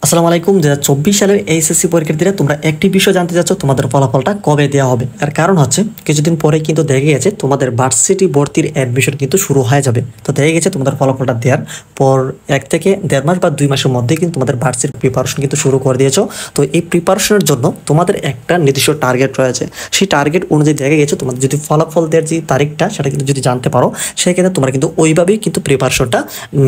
আসসালামু আলাইকুম। 2024 সালের এইচএসসি পরীক্ষার্থীরা তোমরা একটি বিষয় জানতে চাচ্ছ, তোমাদের ফলাফলটা কবে দেওয়া হবে। এর কারণ হচ্ছে কিছুদিন পরে কিন্তু দেখা গেছে তোমাদের ভার্সিটি ভর্তির অ্যাডমিশন কিন্তু শুরু হয়ে যাবে। তো দেখা গেছে তোমাদের ফলাফলটা দেওয়ার পর 1 থেকে 1.5 মাস বা 2 মাসের মধ্যে কিন্তু তোমাদের ভার্সিটি প্রিপারেশন কিন্তু শুরু করে দিয়েছো। তো এই প্রিপারেশনের জন্য তোমাদের একটা নির্দিষ্ট টার্গেট রয়েছে। সেই টার্গেট অনুযায়ী দেখা গেছে তোমাদের যদি ফলাফল দেওয়ার যে তারিখটা সেটা কিন্তু যদি জানতে পারো, সেক্ষেত্রে তোমরা কিন্তু ওইভাবেই কিন্তু প্রিপারেশনটা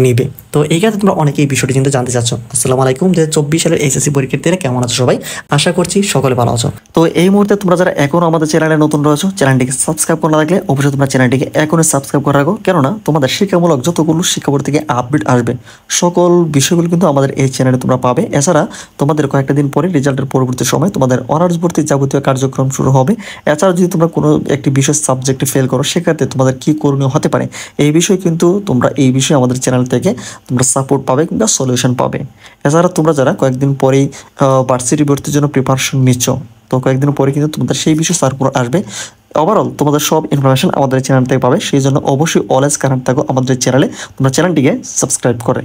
নিবে। তো এই ক্ষেত্রে তোমরা অনেকেই এই বিষয়টি কিন্তু জানতে চাচ্ছ। আসসালামু আলাইকুম। 2024 সালের এইচএসসি পরীক্ষার্থীরা কেমন আছো সবাই? আশা করছি সকলে ভালো আছো। তো এই মুহূর্তে তোমরা যারা এখনো আমাদের চ্যানেলে নতুন রয়েছো, চ্যানেলটিকে সাবস্ক্রাইব করে না থাকলে অবশ্যই তোমরা চ্যানেলটিকে এখনো সাবস্ক্রাইব করে রাখো, কেননা তোমাদের শিক্ষামূলক যতগুলো শিক্ষাবোর্ড থেকে আপডেট আসবে সকল বিষয়গুলো কিন্তু আমাদের এই চ্যানেলে তোমরা পাবে। এছাড়া তোমাদের কয়েকটা দিন পরে রেজাল্টের পরবর্তী সময় তোমাদের অনার্স ভর্তির যাবতীয় কার্যক্রম শুরু হবে। এছাড়া যদি তোমরা কোনো একটি বিষয় সাবজেক্টে ফেল করো, সেক্ষেত্রে তোমাদের কি করণীয় হতে পারে এই বিষয়ে কিন্তু তোমরা এই বিষয়ে আমাদের চ্যানেল থেকে তোমরা সাপোর্ট পাবে কিংবা সলিউশন পাবে। এছাড়া তোমরা যারা কয়েকদিন পরেই ভার্সিটি ভর্তির জন্য প্রিপারেশন নিচ্ছ, তো কয়েকদিন পরে কিন্তু তোমাদের সেই বিষয়ে সার্কুলার আসবে। ওভারঅল তোমাদের সব ইনফরমেশন আমাদের চ্যানেল থেকে পাবে। সেই জন্য অবশ্যই অলওয়েজ কানেক্ট থাকো আমাদের চ্যানেলে, তোমরা চ্যানেলটিকে সাবস্ক্রাইব করে।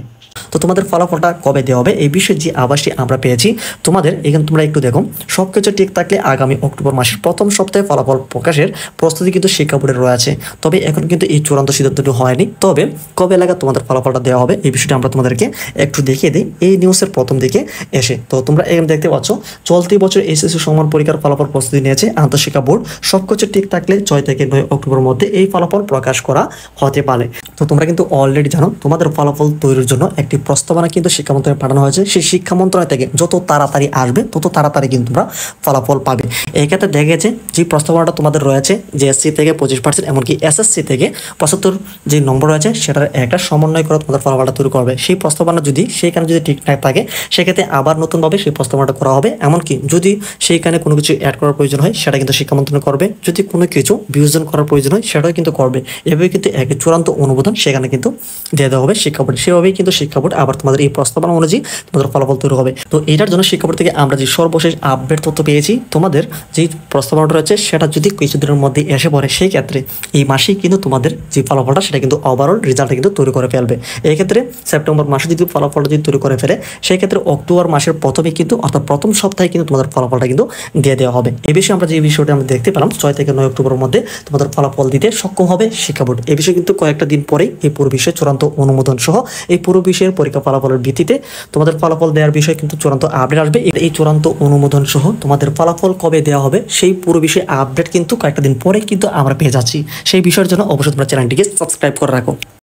তো তোমাদের ফলাফলটা কবে দেওয়া হবে এই বিষয়ে যে আভাসটি আমরা পেয়েছি, তোমাদের এখানে তোমরা একটু দেখো, সব কিছু ঠিক থাকলে আগামী অক্টোবর মাসের প্রথম সপ্তাহে ফলাফল প্রকাশের প্রস্তুতি কিন্তু শিক্ষা বোর্ডের রয়েছে। তবে এখন কিন্তু এই চূড়ান্ত সিদ্ধান্তটি হয়নি। তবে কবে লাগা তোমাদের ফলাফলটা দেওয়া হবে এই বিষয়টি আমরা তোমাদেরকে একটু দেখিয়ে দিই এই নিউজের প্রথম দিকে এসে। তো তোমরা এখানে দেখতে পাচ্ছ, চলতি বছর এসএসসি সমান পরীক্ষার ফলাফল প্রস্তুতি নিয়েছে আন্তঃশিক্ষা বোর্ড। সব কিছু ঠিক থাকলে 6 থেকে 9 অক্টোবরের মধ্যে এই ফলাফল প্রকাশ করা হতে পারে। তো তোমরা কিন্তু অলরেডি জানো তোমাদের ফলাফল তৈরির জন্য একটি প্রস্তাবনা কিন্তু শিক্ষা মন্ত্রণালয়ে পাঠানো হয়েছে। সেই শিক্ষা মন্ত্রণালয় থেকে যত তাড়াতাড়ি আসবে তত তাড়াতাড়ি কিন্তু তোমরা ফলাফল পাবে। এই ক্ষেত্রে দেখা গেছে যে প্রস্তাবনাটা তোমাদের রয়েছে জেএসসি থেকে 25%, এমনকি এসএসসি থেকে 75 যে নম্বর রয়েছে সেটার একটা সমন্বয় করে তোমাদের ফলাফলটা তৈরি করবে। সেই প্রস্তাবনা যদি সেইখানে যদি ঠিকঠাক থাকে, সেক্ষেত্রে আবার নতুনভাবে সেই প্রস্তাবনাটা করা হবে। এমনকি যদি সেইখানে কোনো কিছু অ্যাড করার প্রয়োজন হয় সেটা কিন্তু শিক্ষা মন্ত্রণালয় করবে। যদি কোনো কিছু বিয়োজন করার প্রয়োজন হয় সেটাও কিন্তু করবে। এভাবে কিন্তু এক চূড়ান্ত অনুমোদন সেখানে কিন্তু দিয়ে দেওয়া হবে শিক্ষা বোর্ড। সেভাবেই কিন্তু শিক্ষা বোর্ড আবার তোমাদের এই প্রস্তাবনা অনুযায়ী তোমাদের ফলাফল তৈরি হবে। তো এটার জন্য শিক্ষা বোর্ড থেকে আমরা যে সর্বশেষ আপডেট তথ্য পেয়েছি, তোমাদের যেই প্রস্তাবনাটা রয়েছে সেটা যদি কিছুদিনের মধ্যে এসে পড়ে, সেই ক্ষেত্রে এই মাসেই কিন্তু তোমাদের যে ফলাফলটা সেটা কিন্তু ওভারঅল রেজাল্টটা কিন্তু তৈরি করে ফেলবে। এই ক্ষেত্রে সেপ্টেম্বর মাসে যদি ফলাফলটা যদি তৈরি করে ফেলে, সেই ক্ষেত্রে অক্টোবর মাসের প্রথমে কিন্তু অর্থাৎ প্রথম সপ্তাহে কিন্তু তোমাদের ফলাফলটা কিন্তু দিয়ে দেওয়া হবে। এই বিষয়ে আমরা যে বিষয়টা আমরা দেখতে পেলাম 6 থেকে 9 অক্টোবরের মধ্যে তোমাদের ফলাফল দিতে সক্ষম হবে শিক্ষা বোর্ড। এই বিষয়ে কিন্তু কয়েকটা দিন পরেই এই পুরো বিষয়ে চূড়ান্ত অনুমোদন সহ এই পুরো বিষয়ের পরীক্ষা ফলাফলের ভিত্তিতে তোমাদের ফলাফল দেওয়ার বিষয়ে কিন্তু চূড়ান্ত আপডেট আসবে। এই চূড়ান্ত অনুমোদন সহ তোমাদের ফলাফল কবে দেওয়া হবে সেই পুরো বিষয়ে আপডেট কিন্তু কয়েকটা দিন পরে কিন্তু আমরা পেয়ে যাচ্ছি। সেই বিষয়ের জন্য অবশ্যই তোমরা চ্যানেলটিকে সাবস্ক্রাইব করে রাখো।